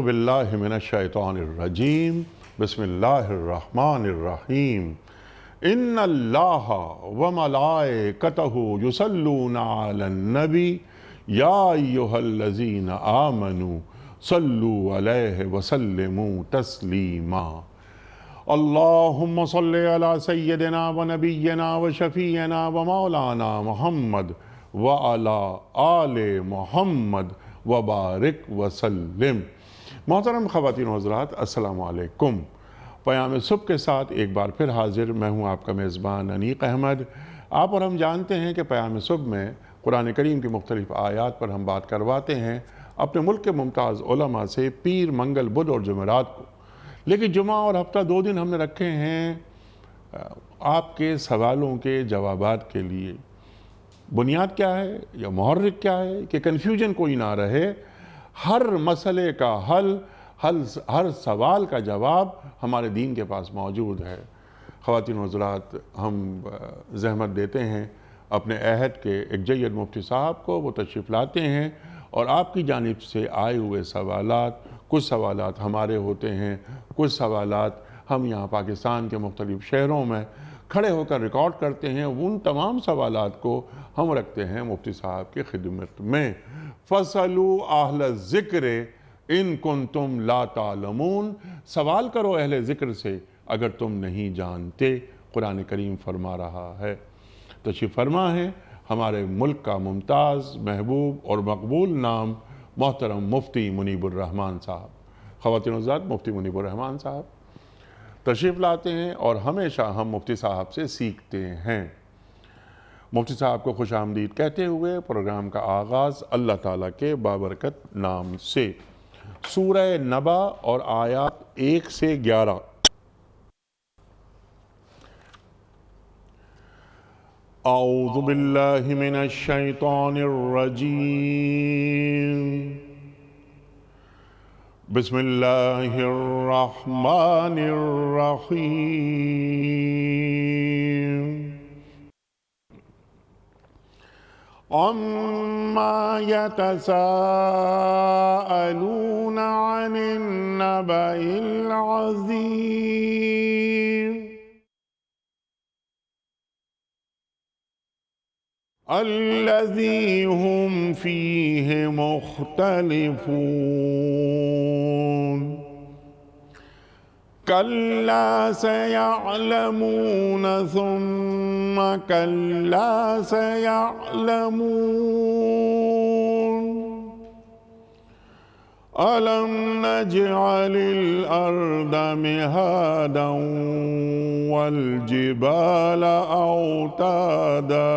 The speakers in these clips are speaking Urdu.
اعوذ باللہ من الشیطان الرجیم بسم اللہ الرحمن الرحیم ان اللہ وملائکتہ یصلون علی النبی یا ایہا الذین آمنوا صلوا علیہ وسلموا تسلیما اللہم صلی علی سیدنا و نبینا و شفیعنا و مولانا محمد وعلی آل محمد وبارک وسلم۔ محترم خواتین و حضرات، السلام علیکم۔ پیام صبح کے ساتھ ایک بار پھر حاضر میں ہوں آپ کا میزبان انیق احمد۔ آپ اور ہم جانتے ہیں کہ پیام صبح میں قرآن کریم کی مختلف آیات پر ہم بات کرواتے ہیں اپنے ملک کے ممتاز علماء سے پیر، منگل، بدھ اور جمعرات کو۔ لیکن جمعہ اور ہفتہ 2 دن ہم نے رکھے ہیں آپ کے سوالوں کے جوابات کے لیے۔ بنیاد کیا ہے یا محرک کیا ہے کہ کنفیوژن کوئی نہ رہے، ہر مسئلے کا حل، ہر سوال کا جواب ہمارے دین کے پاس موجود ہے۔ خواتین و حضرات، ہم زحمت دیتے ہیں اپنے عہد کے ایک جید مفتی صاحب کو، وہ تشریف لاتے ہیں اور آپ کی جانب سے آئے ہوئے سوالات، کچھ سوالات ہمارے ہوتے ہیں، کچھ سوالات ہم یہاں پاکستان کے مختلف شہروں میں کھڑے ہو کر ریکارڈ کرتے ہیں۔ ان تمام سوالات کو ہم رکھتے ہیں مفتی صاحب کی خدمت میں۔ فَاسْأَلُوا أَهْلَ الذِّكْرِ إِن كُنتُمْ لَا تَعْلَمُونَ، سوال کرو اہل ذکر سے اگر تم نہیں جانتے، قرآن کریم فرما رہا ہے۔ تشریف فرما ہے ہمارے ملک کا ممتاز، محبوب اور مقبول نام محترم مفتی منیب الرحمن صاحب۔ خواتین و حضرات، مفتی منیب الرحمن صاحب تشریف لاتے ہیں اور ہمیشہ ہم مفتی صاحب سے سیکھتے ہیں۔ مفتی صاحب کو خوش آمدید کہتے ہوئے پروگرام کا آغاز اللہ تعالیٰ کے بابرکت نام سے۔ سورہ نبا اور آیات 1 سے 11۔ اعوذ باللہ من الشیطان الرجیم بسم اللہ الرحمن الرحیم عما يتساءلون عن النبأ العظیم الذی هم فیہ مختلفون کلا سیعلمون ثم کلا سیعلمون أَلَمْ نَجْعَلِ الْأَرْضَ مِهَادًا وَالْجِبَالَ أَوْتَادًا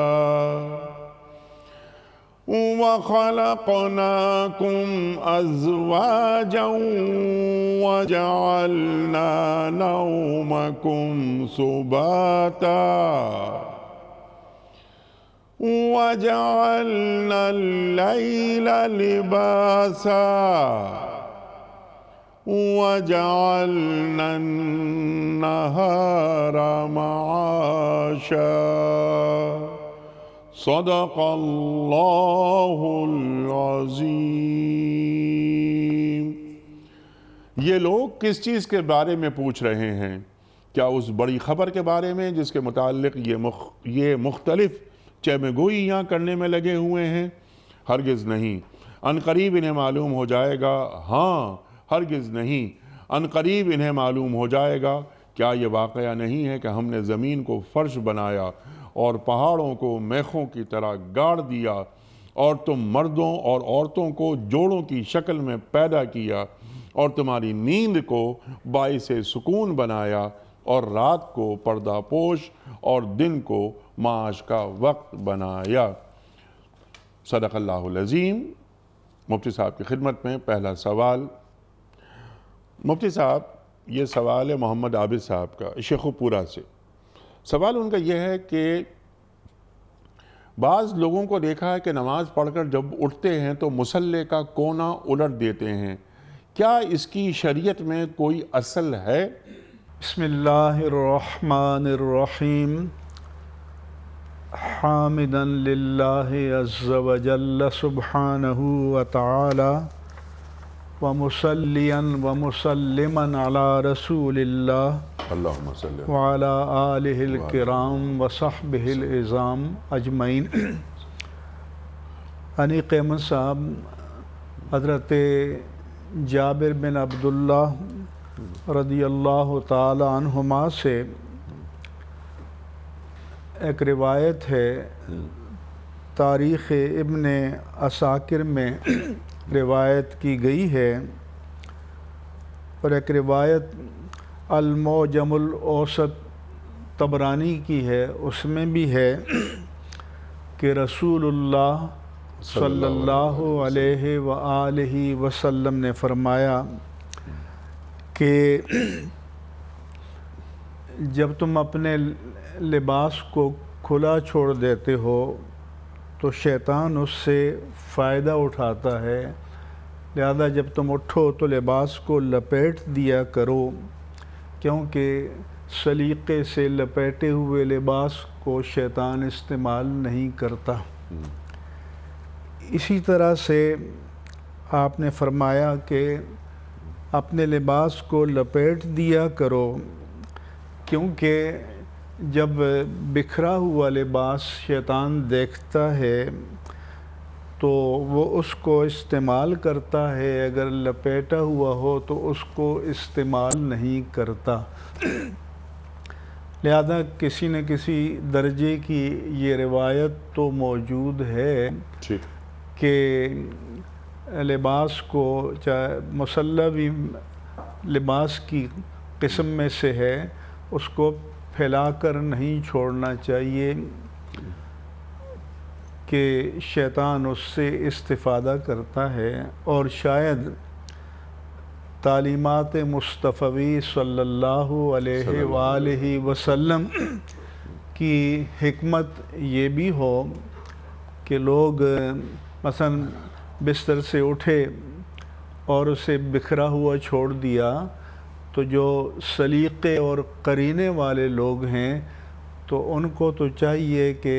وَخَلَقْنَاكُمْ أَزْوَاجًا وَجَعَلْنَا نَوْمَكُمْ سُبَاتًا وَجَعَلْنَا اللَّيْلَ لِبَاسًا وَجَعَلْنَا النَّهَارَ مَعَاشًا صدق اللہ العظیم۔ یہ لوگ کس چیز کے بارے میں پوچھ رہے ہیں؟ کیا اس بڑی خبر کے بارے میں جس کے متعلق یہ مختلف چہمہ گوئیاں کرنے میں لگے ہوئے ہیں؟ ہرگز نہیں، ان قریب انہیں معلوم ہو جائے گا۔ ہاں، ہرگز نہیں، ان قریب انہیں معلوم ہو جائے گا۔ کیا یہ واقعہ نہیں ہے کہ ہم نے زمین کو فرش بنایا اور پہاڑوں کو میخوں کی طرح گاڑ دیا، اور تم مردوں اور عورتوں کو جوڑوں کی شکل میں پیدا کیا، اور تمہاری نیند کو باعث سکون بنایا، اور رات کو پردہ پوش اور دن کو معاش کا وقت بنایا۔ صدق اللہ العظیم۔ مفتی صاحب کی خدمت میں پہلا سوال۔ مفتی صاحب، یہ سوال ہے محمد عابد صاحب کا، شیخ پورہ سے۔ سوال ان کا یہ ہے کہ بعض لوگوں کو دیکھا ہے کہ نماز پڑھ کر جب اٹھتے ہیں تو مصلی کا کونا الٹ دیتے ہیں، کیا اس کی شریعت میں کوئی اصل ہے؟ بسم اللہ الرحمن الرحیم حامدا للہ عز وجل سبحانہ وتعالی ومصليا ومسلما على رسول الله اللہم صلی وعلى آله الكرام وصحبه العظام اجمعین۔ انیق احمد صاحب حضرت جابر بن عبداللہ رضی اللہ تعالی عنہما سے ایک روایت ہے، تاریخ ابن عساکر میں روایت کی گئی ہے، اور ایک روایت المعجم الاوسط طبرانی کی ہے، اس میں بھی ہے کہ رسول اللہ صلی اللہ علیہ وآلہ وسلم نے فرمایا کہ جب تم اپنے لباس کو کھلا چھوڑ دیتے ہو تو شیطان اس سے فائدہ اٹھاتا ہے، لہذا جب تم اٹھو تو لباس کو لپیٹ دیا کرو، کیونکہ سلیقے سے لپیٹے ہوئے لباس کو شیطان استعمال نہیں کرتا۔ اسی طرح سے آپ نے فرمایا کہ اپنے لباس کو لپیٹ دیا کرو، کیونکہ جب بکھرا ہوا لباس شیطان دیکھتا ہے تو وہ اس کو استعمال کرتا ہے، اگر لپیٹا ہوا ہو تو اس کو استعمال نہیں کرتا۔ لہذا کسی نہ کسی درجے کی یہ روایت تو موجود ہے کہ لباس کو، چاہے مسلح بھی لباس کی قسم میں سے ہے، اس کو پھیلا کر نہیں چھوڑنا چاہیے کہ شیطان اس سے استفادہ کرتا ہے، اور شاید تعلیمات مصطفی صلی اللہ علیہ وآلہ وسلم کی حکمت یہ بھی ہو کہ لوگ مثلا بستر سے اٹھے اور اسے بکھرا ہوا چھوڑ دیا، تو جو سلیقے اور قرینے والے لوگ ہیں تو ان کو تو چاہیے کہ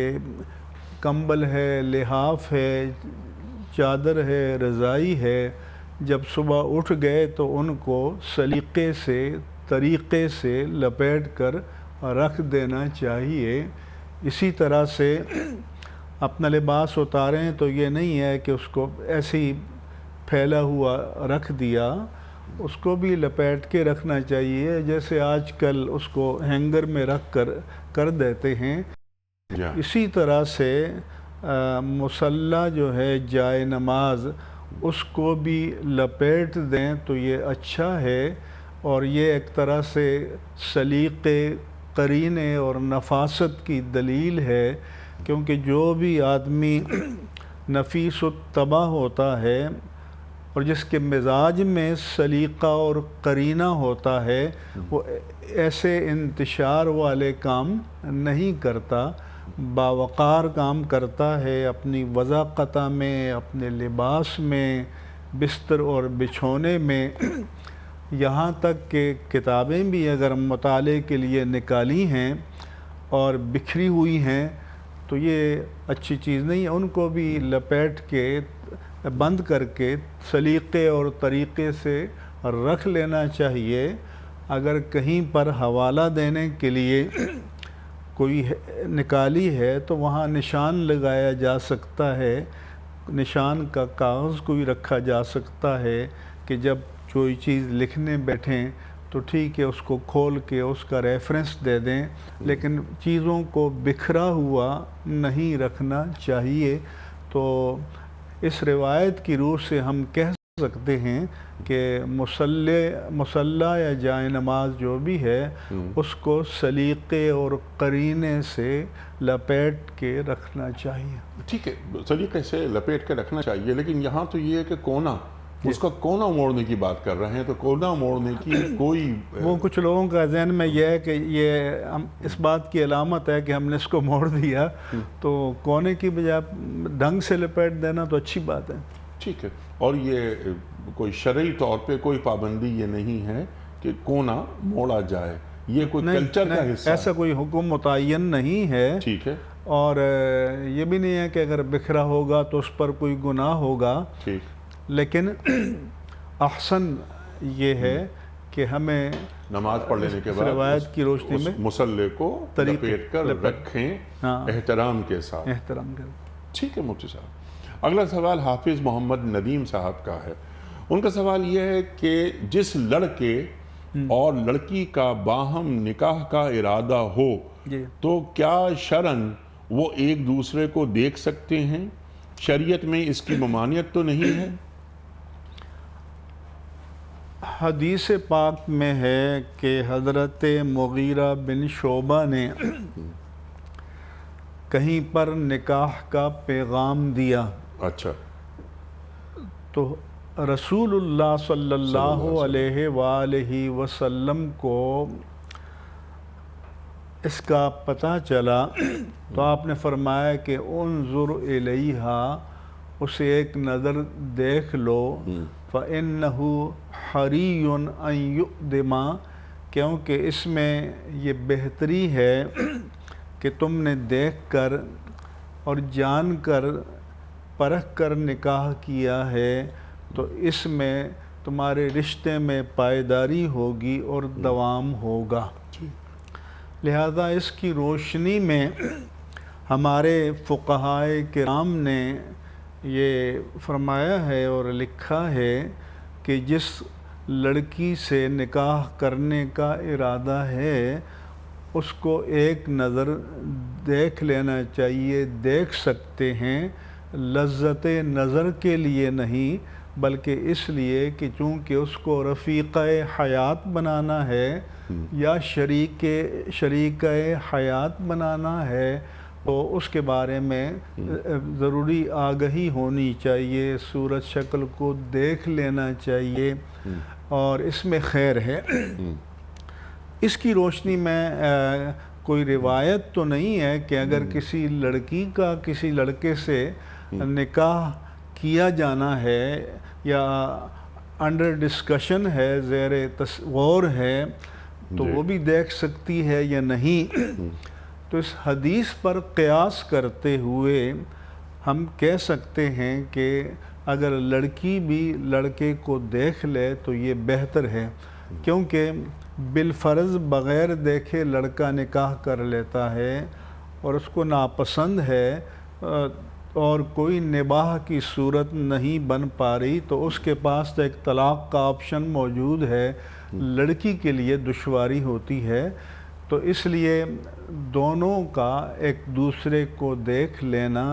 کمبل ہے، لحاف ہے، چادر ہے، رضائی ہے، جب صبح اٹھ گئے تو ان کو سلیقے سے، طریقے سے لپیٹ کر رکھ دینا چاہیے۔ اسی طرح سے اپنا لباس اتاریں تو یہ نہیں ہے کہ اس کو ایسے ہی پھیلا ہوا رکھ دیا، اس کو بھی لپیٹ کے رکھنا چاہیے، جیسے آج کل اس کو ہینگر میں رکھ کر دیتے ہیں۔ اسی طرح سے مصلی جو ہے جائے نماز، اس کو بھی لپیٹ دیں تو یہ اچھا ہے، اور یہ ایک طرح سے سلیقے، قرینے اور نفاست کی دلیل ہے، کیونکہ جو بھی آدمی نفیس الطبع ہوتا ہے اور جس کے مزاج میں سلیقہ اور قرینہ ہوتا ہے، وہ ایسے انتشار والے کام نہیں کرتا، باوقار کام کرتا ہے، اپنی وضاقتہ میں، اپنے لباس میں، بستر اور بچھونے میں، یہاں تک کہ کتابیں بھی اگر مطالعے کے لیے نکالی ہیں اور بکھری ہوئی ہیں تو یہ اچھی چیز نہیں ہے، ان کو بھی لپیٹ کے بند کر کے سلیقے اور طریقے سے رکھ لینا چاہیے۔ اگر کہیں پر حوالہ دینے کے لیے کوئی نکالی ہے تو وہاں نشان لگایا جا سکتا ہے، نشان کا کاغذ کوئی رکھا جا سکتا ہے کہ جب کوئی چیز لکھنے بیٹھیں تو ٹھیک ہے اس کو کھول کے اس کا ریفرنس دے دیں، لیکن چیزوں کو بکھرا ہوا نہیں رکھنا چاہیے۔ تو اس روایت کی روح سے ہم کہہ سکتے ہیں کہ مصلی یا جائے نماز جو بھی ہے اس کو سلیقے اور قرینے سے لپیٹ کے رکھنا چاہیے۔ ٹھیک ہے، سلیقے سے لپیٹ کے رکھنا چاہیے، لیکن یہاں تو یہ ہے کہ کونا، اس کا کونا موڑنے کی بات کر رہے ہیں، تو کونا موڑنے کی کوئی وہ کچھ لوگوں کا ذہن میں یہ ہے کہ یہ اس بات کی علامت ہے کہ ہم نے اس کو موڑ دیا، تو کونے کی بجائے ڈھنگ سے لپیٹ دینا تو اچھی بات ہے۔ ٹھیک ہے، اور یہ کوئی شرعی طور پہ کوئی پابندی یہ نہیں ہے کہ کونا موڑا جائے، یہ کوئی کلچر کا حصہ ہے، ایسا کوئی حکم متعین نہیں ہے۔ ٹھیک ہے، اور یہ بھی نہیں ہے کہ اگر بکھرا ہوگا تو اس پر کوئی گناہ ہوگا، ٹھیک، لیکن احسن یہ ہے کہ ہمیں نماز پڑھ لینے کے اس بعد روایت کی روشنی میں مصلے کو لپیٹ کر رکھیں احترام کے ساتھ. احترام کریں. ٹھیک ہے مفتی صاحب. اگلا سوال حافظ محمد ندیم صاحب کا ہے. ان کا سوال یہ ہے کہ جس لڑکے اور لڑکی کا باہم نکاح کا ارادہ ہو تو کیا شرعاً وہ ایک دوسرے کو دیکھ سکتے ہیں؟ شریعت میں اس کی ممانعت تو نہیں ہے؟ حدیث پاک میں ہے کہ حضرت مغیرہ بن شعبہ نے کہیں پر نکاح کا پیغام دیا. اچھا. تو رسول اللہ صلی اللہ علیہ وآلہ وسلم کو اس کا پتہ چلا تو آپ نے فرمایا کہ انظر الیہا، اسے ایک نظر دیکھ لو، فإنہ حریٌ ان یؤدم، کیونکہ اس میں یہ بہتری ہے کہ تم نے دیکھ کر اور جان کر پرکھ کر نکاح کیا ہے تو اس میں تمہارے رشتے میں پائیداری ہوگی اور دوام ہوگا. لہذا اس کی روشنی میں ہمارے فقہائے کرام نے یہ فرمایا ہے اور لکھا ہے کہ جس لڑکی سے نکاح کرنے کا ارادہ ہے اس کو ایک نظر دیکھ لینا چاہیے. دیکھ سکتے ہیں لذت نظر کے لیے نہیں بلکہ اس لیے کہ چونکہ اس کو رفیقہ حیات بنانا ہے یا شریکہ حیات بنانا ہے تو اس کے بارے میں ضروری آگہی ہونی چاہیے، صورت شکل کو دیکھ لینا چاہیے اور اس میں خیر ہے. اس کی روشنی میں کوئی روایت تو نہیں ہے کہ اگر کسی لڑکی کا کسی لڑکے سے نکاح کیا جانا ہے یا انڈر ڈسکشن ہے، زیر غور ہے، تو وہ بھی دیکھ سکتی ہے یا نہیں. تو اس حدیث پر قیاس کرتے ہوئے ہم کہہ سکتے ہیں کہ اگر لڑکی بھی لڑکے کو دیکھ لے تو یہ بہتر ہے، کیونکہ بالفرض بغیر دیکھے لڑکا نکاح کر لیتا ہے اور اس کو ناپسند ہے اور کوئی نباہ کی صورت نہیں بن پا رہی تو اس کے پاس تو ایک طلاق کا آپشن موجود ہے. لڑکی کے لیے دشواری ہوتی ہے، تو اس لیے دونوں کا ایک دوسرے کو دیکھ لینا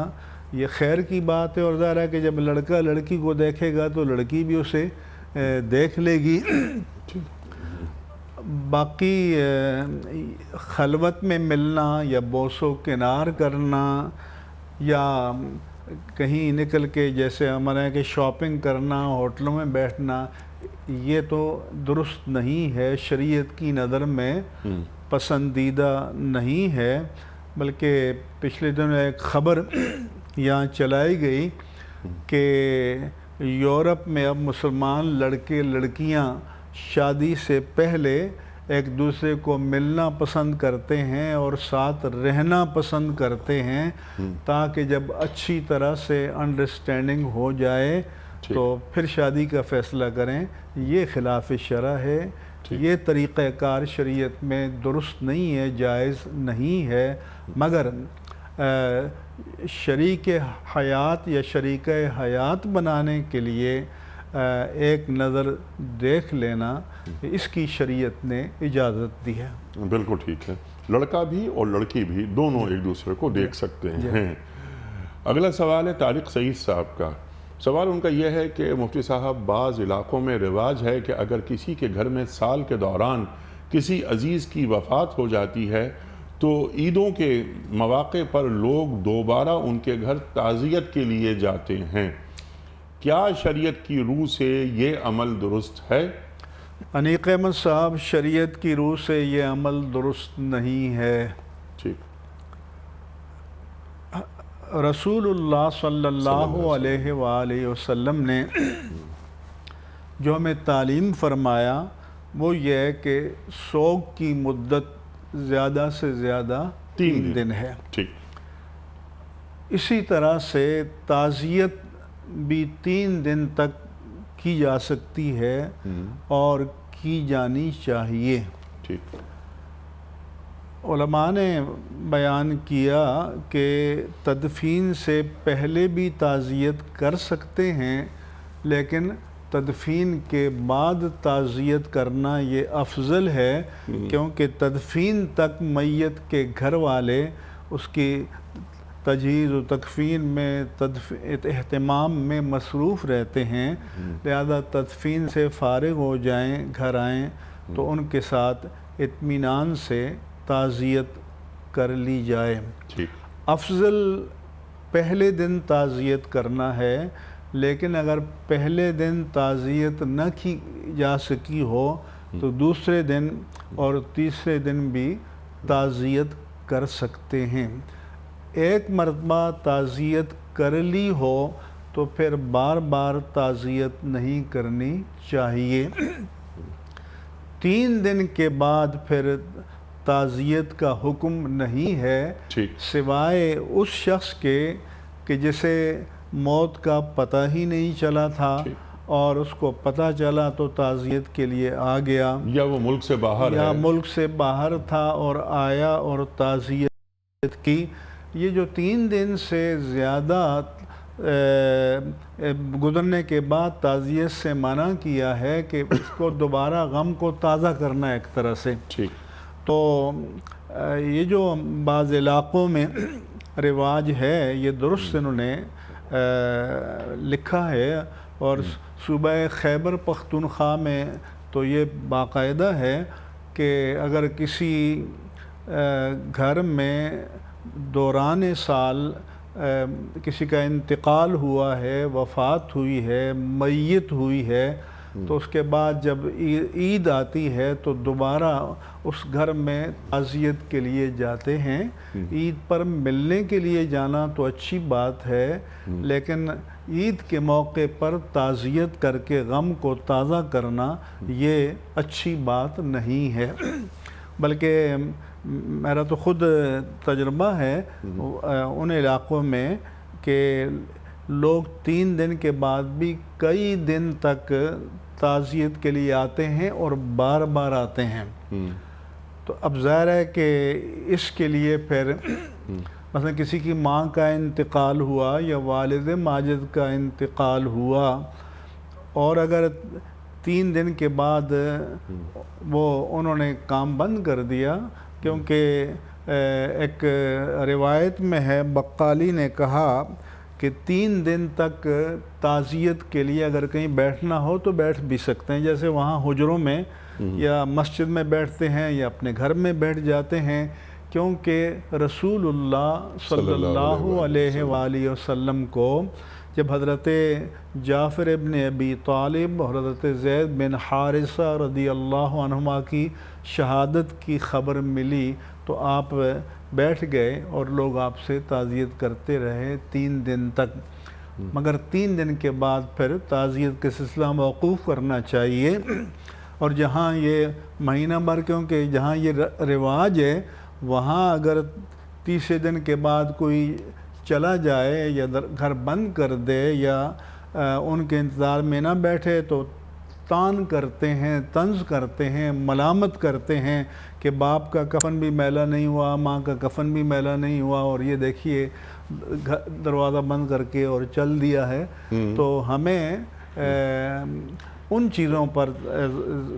یہ خیر کی بات ہے. اور ظاہر ہے کہ جب لڑکا لڑکی کو دیکھے گا تو لڑکی بھی اسے دیکھ لے گی. باقی خلوت میں ملنا یا بوس و کنار کرنا یا کہیں نکل کے جیسے ہمارے کہ شاپنگ کرنا، ہوٹلوں میں بیٹھنا، یہ تو درست نہیں ہے، شریعت کی نظر میں پسندیدہ نہیں ہے. بلکہ پچھلے دنوں ایک خبر یہاں چلائی گئی کہ یورپ میں اب مسلمان لڑکے لڑکیاں شادی سے پہلے ایک دوسرے کو ملنا پسند کرتے ہیں اور ساتھ رہنا پسند کرتے ہیں تاکہ جب اچھی طرح سے انڈرسٹینڈنگ ہو جائے تو پھر شادی کا فیصلہ کریں. یہ خلاف شرع ہے. یہ طریقہ کار شریعت میں درست نہیں ہے، جائز نہیں ہے. مگر شریک حیات یا شریکہ حیات بنانے کے لیے ایک نظر دیکھ لینا اس کی شریعت نے اجازت دی ہے. بالکل ٹھیک ہے. لڑکا بھی اور لڑکی بھی دونوں ایک دوسرے کو دیکھ سکتے ہیں. اگلا سوال ہے طارق سعید صاحب کا. سوال ان کا یہ ہے کہ مفتی صاحب بعض علاقوں میں رواج ہے کہ اگر کسی کے گھر میں سال کے دوران کسی عزیز کی وفات ہو جاتی ہے تو عیدوں کے مواقع پر لوگ دوبارہ ان کے گھر تعزیت کے لیے جاتے ہیں. کیا شریعت کی روح سے یہ عمل درست ہے؟ انیق احمد صاحب، شریعت کی روح سے یہ عمل درست نہیں ہے. ٹھیک. رسول اللہ صلی اللہ علیہ وآلہ وسلم نے جو ہمیں تعلیم فرمایا وہ یہ ہے کہ سوگ کی مدت زیادہ سے زیادہ 3 دن ہے. ٹھیک. اسی طرح سے تعزیت بھی 3 دن تک کی جا سکتی ہے اور کی جانی چاہیے۔ ٹھیک۔ علماء نے بیان کیا کہ تدفین سے پہلے بھی تعزیت کر سکتے ہیں، لیکن تدفین کے بعد تعزیت کرنا یہ افضل ہے، کیونکہ تدفین تک میت کے گھر والے اس کی تجہیز و تکفین میں اہتمام میں مصروف رہتے ہیں، لہذا تدفین سے فارغ ہو جائیں، گھر آئیں تو ان کے ساتھ اطمینان سے تعزیت کر لی جائے۔ افضل پہلے دن تعزیت کرنا ہے، لیکن اگر پہلے دن تعزیت نہ کی جا سکی ہو تو دوسرے دن اور تیسرے دن بھی تعزیت کر سکتے ہیں۔ ایک مرتبہ تعزیت کر لی ہو تو پھر بار بار تعزیت نہیں کرنی چاہیے۔ 3 دن کے بعد پھر تعزیت کا حکم نہیں ہے، سوائے اس شخص کے کہ جسے موت کا پتہ ہی نہیں چلا تھا اور اس کو پتہ چلا تو تعزیت کے لیے آ گیا، یا وہ ملک سے باہر یا ملک سے باہر تھا اور آیا اور تعزیت کی۔ یہ جو 3 دن سے زیادہ گزرنے کے بعد تعزیت سے منع کیا ہے کہ اس کو دوبارہ غم کو تازہ کرنا ہے ایک طرح سے۔ تو یہ جو بعض علاقوں میں رواج ہے یہ درست انہوں نے لکھا ہے، اور صوبہ خیبر پختونخوا میں تو یہ باقاعدہ ہے کہ اگر کسی گھر میں دوران سال کسی کا انتقال ہوا ہے، وفات ہوئی ہے، میت ہوئی ہے، تو اس کے بعد جب عید آتی ہے تو دوبارہ اس گھر میں تعزیت کے لیے جاتے ہیں۔ عید پر ملنے کے لیے جانا تو اچھی بات ہے، لیکن عید کے موقع پر تعزیت کر کے غم کو تازہ کرنا یہ اچھی بات نہیں ہے۔ بلکہ میرا تو خود تجربہ ہے ان علاقوں میں کہ لوگ 3 دن کے بعد بھی کئی دن تک تعزیت کے لیے آتے ہیں اور بار بار آتے ہیں۔ تو اب ظاہر ہے کہ اس کے لیے پھر مثلا کسی کی ماں کا انتقال ہوا یا والد ماجد کا انتقال ہوا، اور اگر 3 دن کے بعد وہ انہوں نے کام بند کر دیا، کیونکہ ایک روایت میں ہے بقالی نے کہا کہ 3 دن تک تعزیت کے لیے اگر کہیں بیٹھنا ہو تو بیٹھ بھی سکتے ہیں، جیسے وہاں حجروں میں یا مسجد میں بیٹھتے ہیں یا اپنے گھر میں بیٹھ جاتے ہیں، کیونکہ رسول اللہ صلی اللہ علیہ وآلہ وسلم کو جب حضرت جعفر ابن ابی طالب اور حضرت زید بن حارثہ رضی اللہ عنہما کی شہادت کی خبر ملی تو آپ بیٹھ گئے اور لوگ آپ سے تعزیت کرتے رہے 3 دن تک، مگر 3 دن کے بعد پھر تعزیت کا سلسلہ موقوف کرنا چاہیے۔ اور جہاں یہ مہینہ بھر، کیونکہ جہاں یہ رواج ہے وہاں اگر تیسرے دن کے بعد کوئی چلا جائے یا گھر بند کر دے یا ان کے انتظار میں نہ بیٹھے تو تان کرتے ہیں، طنز کرتے ہیں، ملامت کرتے ہیں کہ باپ کا کفن بھی میلا نہیں ہوا، ماں کا کفن بھی میلا نہیں ہوا، اور یہ دیکھیے دروازہ بند کر کے اور چل دیا ہے۔ تو ہمیں ان چیزوں پر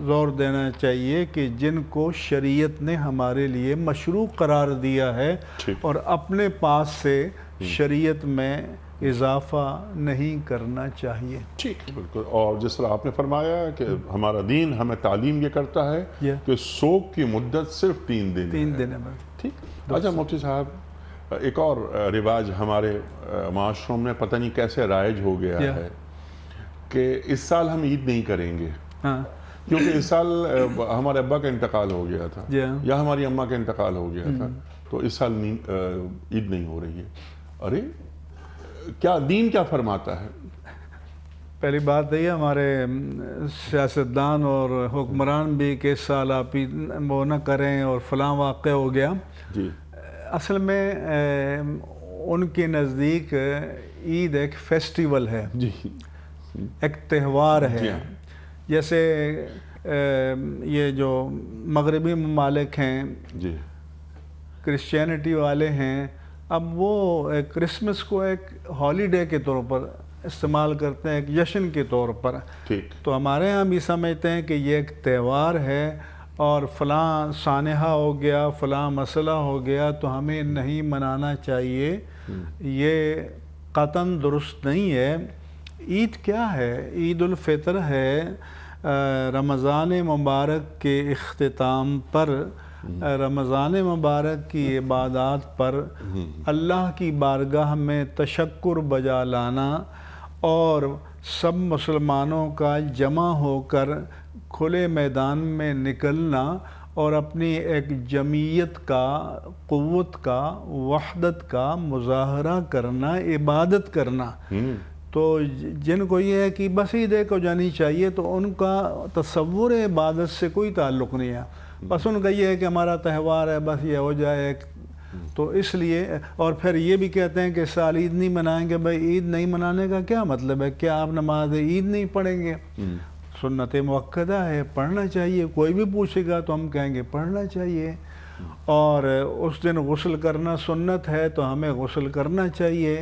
زور دینا چاہیے کہ جن کو شریعت نے ہمارے لیے مشروع قرار دیا ہے، اور اپنے پاس سے شریعت میں اضافہ نہیں کرنا چاہیے۔ ٹھیک، بالکل۔ اور جس طرح آپ نے فرمایا کہ ہمارا دین ہمیں تعلیم یہ کرتا ہے کہ سوگ کی مدت صرف 3 دن ہے۔ ٹھیک۔ اچھا مفتی صاحب، ایک اور رواج ہمارے معاشروں میں پتہ نہیں کیسے رائج ہو گیا ہے کہ اس سال ہم عید نہیں کریں گے، کیونکہ اس سال ہمارے ابا کا انتقال ہو گیا تھا یا ہماری اماں کا انتقال ہو گیا تھا، تو اس سال عید نہیں ہو رہی ہے۔ ارے کیا دین کیا فرماتا ہے؟ پہلی بات یہ ہمارے سیاستدان اور حکمران بھی کہ اس سال آپ وہ نہ کریں اور فلاں واقع ہو گیا۔ اصل میں ان کے نزدیک عید ایک فیسٹیول ہے، ایک تہوار ہے. جی ہاں. جیسے یہ جو مغربی ممالک ہیں، جی کرسچینٹی والے ہیں، اب وہ کرسمس کو ایک ہالیڈے کے طور پر استعمال کرتے ہیں، ایک جشن کے طور پر. ٹھیک. تو ہمارے ہاں بھی سمجھتے ہیں کہ یہ ایک تہوار ہے اور فلاں سانحہ ہو گیا، فلاں مسئلہ ہو گیا تو ہمیں نہیں منانا چاہیے. یہ قطعاً درست نہیں ہے. عید کیا ہے؟ عید الفطر ہے. رمضان مبارک کے اختتام پر، رمضان مبارک کی عبادات پر اللہ کی بارگاہ میں تشکر بجا لانا اور سب مسلمانوں کا جمع ہو کر کھلے میدان میں نکلنا اور اپنی ایک جمعیت کا، قوت کا، وحدت کا مظاہرہ کرنا، عبادت کرنا. تو جن کو یہ ہے کہ بس عید کو جانی چاہیے تو ان کا تصور عبادت سے کوئی تعلق نہیں ہے. بس ان کا یہ ہے کہ ہمارا تہوار ہے، بس یہ ہو جائے. تو اس لیے، اور پھر یہ بھی کہتے ہیں کہ اس سال عید نہیں منائیں گے. بھائی عید نہیں منانے کا کیا مطلب ہے؟ کیا آپ نماز عید نہیں پڑھیں گے؟ سنت مؤکدہ ہے، پڑھنا چاہیے. کوئی بھی پوچھے گا تو ہم کہیں گے پڑھنا چاہیے. اور اس دن غسل کرنا سنت ہے تو ہمیں غسل کرنا چاہیے.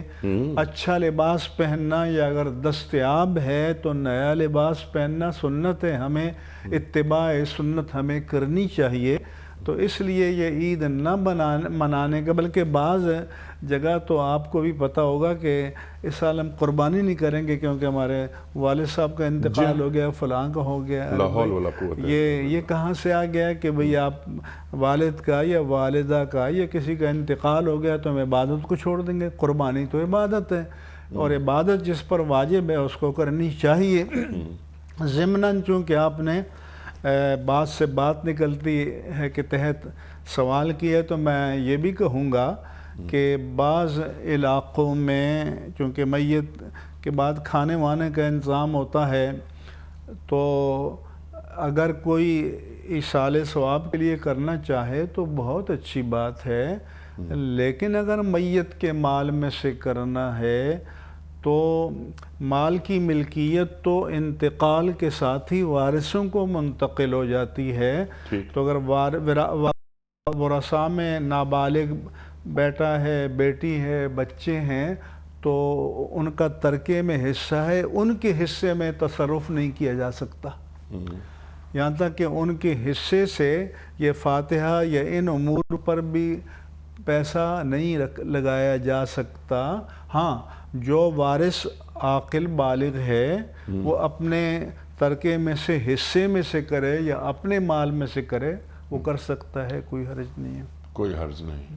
اچھا لباس پہننا یا اگر دستیاب ہے تو نیا لباس پہننا سنت ہے. ہمیں اتباع سنت ہمیں کرنی چاہیے. تو اس لیے یہ عید نہ منانے کا، بلکہ بعض جگہ تو آپ کو بھی پتہ ہوگا کہ اس سال ہم قربانی نہیں کریں گے کیونکہ ہمارے والد صاحب کا انتقال ہو گیا، فلاں کا ہو گیا. یہ کہاں سے آ گیا کہ بھئی آپ والد کا یا والدہ کا یا کسی کا انتقال ہو گیا تو ہم عبادت کو چھوڑ دیں گے؟ قربانی تو عبادت ہے، اور عبادت جس پر واجب ہے اس کو کرنی چاہیے. ضمناً چونکہ آپ نے بات سے بات نکلتی ہے کے تحت سوال کیا ہے تو میں یہ بھی کہوں گا کہ بعض علاقوں میں چونکہ میت کے بعد کھانے وانے کا انتظام ہوتا ہے تو اگر کوئی ایصال ثواب کے لیے کرنا چاہے تو بہت اچھی بات ہے. لیکن اگر میت کے مال میں سے کرنا ہے تو مال کی ملکیت تو انتقال کے ساتھ ہی وارثوں کو منتقل ہو جاتی ہے. تو اگر ورثاء میں نابالغ بیٹا ہے، بیٹی ہے، بچے ہیں تو ان کا ترکے میں حصہ ہے، ان کے حصے میں تصرف نہیں کیا جا سکتا یہاں تک کہ ان کے حصے سے یہ فاتحہ یا ان امور پر بھی پیسہ نہیں لگایا جا سکتا. ہاں، جو وارث عاقل بالغ ہے وہ اپنے ترکے میں سے حصے میں سے کرے یا اپنے مال میں سے کرے، وہ کر سکتا ہے، کوئی حرج نہیں ہے. کوئی حرج نہیں،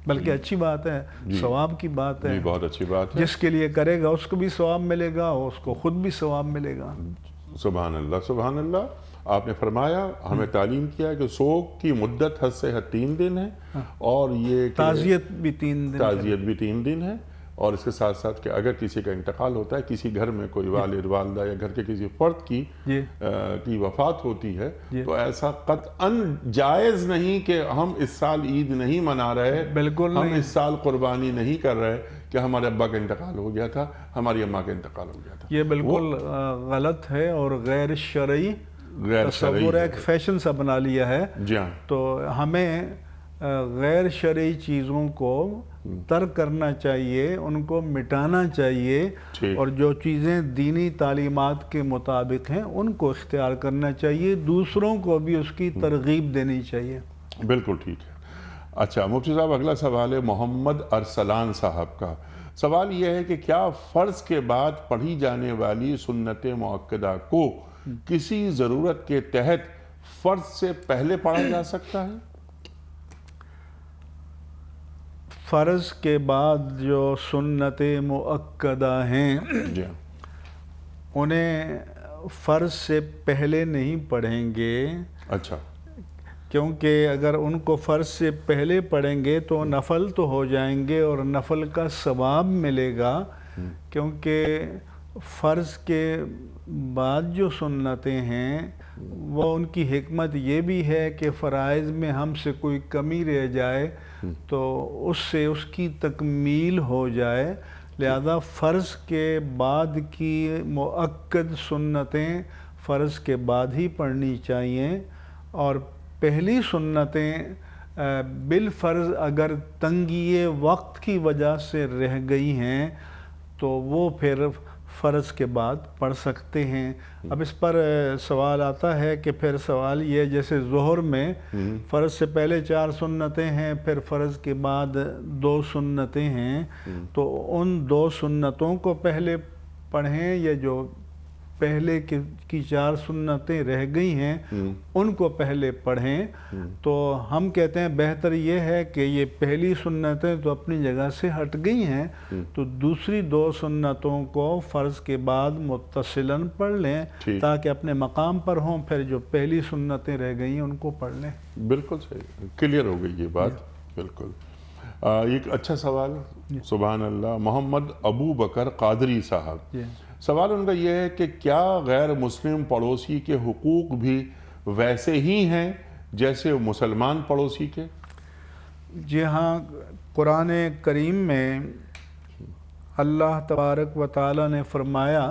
بلکہ اچھی بات ہے، ثواب کی بات ہے. بہت اچھی بات ہے. جس کے لیے کرے گا اس کو بھی ثواب ملے گا اور اس کو خود بھی ثواب ملے گا. سبحان اللہ، سبحان اللہ. آپ نے فرمایا، ہمیں تعلیم کیا کہ سوگ کی مدت حد سے حد 3 دن ہے، اور یہ تعزیت بھی 3 دن ہے. اور اس کے ساتھ ساتھ کہ اگر کسی کا انتقال ہوتا ہے، کسی گھر میں کوئی والد والدہ یا گھر کے کسی فرد کی وفات ہوتی ہے تو ایسا قطعاً جائز نہیں کہ ہم اس سال عید نہیں منا رہے، بالکل ہم اس سال قربانی نہیں کر رہے کہ ہمارے ابا کا انتقال ہو گیا تھا، ہماری اماں کا انتقال ہو گیا تھا. یہ بالکل غلط ہے اور غیر شرعی تصور، ایک فیشن سا بنا لیا ہے. جی ہاں. تو ہمیں غیر شرعی چیزوں کو ترک کرنا چاہیے، ان کو مٹانا چاہیے، اور جو چیزیں دینی تعلیمات کے مطابق ہیں ان کو اختیار کرنا چاہیے. دوسروں کو بھی اس کی ترغیب دینی چاہیے. بالکل ٹھیک ہے. اچھا مفتی صاحب، اگلا سوال ہے محمد ارسلان صاحب کا. سوال یہ ہے کہ کیا فرض کے بعد پڑھی جانے والی سنت مؤکدہ کو کسی ضرورت کے تحت فرض سے پہلے پڑھا جا سکتا ہے؟ فرض کے بعد جو سنت مؤکدہ ہیں انہیں فرض سے پہلے نہیں پڑھیں گے. اچھا. کیونکہ اگر ان کو فرض سے پہلے پڑھیں گے تو نفل تو ہو جائیں گے اور نفل کا ثواب ملے گا. کیونکہ فرض کے بعد جو سنتیں ہیں وہ ان کی حکمت یہ بھی ہے کہ فرائض میں ہم سے کوئی کمی رہ جائے تو اس سے اس کی تکمیل ہو جائے. لہذا فرض کے بعد کی مؤکد سنتیں فرض کے بعد ہی پڑھنی چاہیے، اور پہلی سنتیں بالفرض اگر تنگی وقت کی وجہ سے رہ گئی ہیں تو وہ پھر فرض کے بعد پڑھ سکتے ہیں۔ اب اس پر سوال آتا ہے کہ پھر سوال یہ، جیسے ظہر میں فرض سے پہلے 4 سنتیں ہیں، پھر فرض کے بعد 2 سنتیں ہیں، تو ان 2 سنتوں کو پہلے پڑھیں یا جو پہلے کی 4 سنتیں رہ گئی ہیں ان کو پہلے پڑھیں؟ تو ہم کہتے ہیں بہتر یہ ہے کہ یہ پہلی سنتیں تو اپنی جگہ سے ہٹ گئی ہیں، تو دوسری 2 سنتوں کو فرض کے بعد متصلاً پڑھ لیں تاکہ اپنے مقام پر ہوں، پھر جو پہلی سنتیں رہ گئی ہیں ان کو پڑھ لیں۔ بالکل صحیح، کلیئر ہو گئی یہ بات۔ بالکل ایک اچھا سوال، سبحان اللہ، محمد ابو بکر قادری صاحب، سوال ان کا یہ ہے کہ کیا غیر مسلم پڑوسی کے حقوق بھی ویسے ہی ہیں جیسے مسلمان پڑوسی کے؟ جی ہاں، قرآن کریم میں اللہ تبارک و تعالی نے فرمایا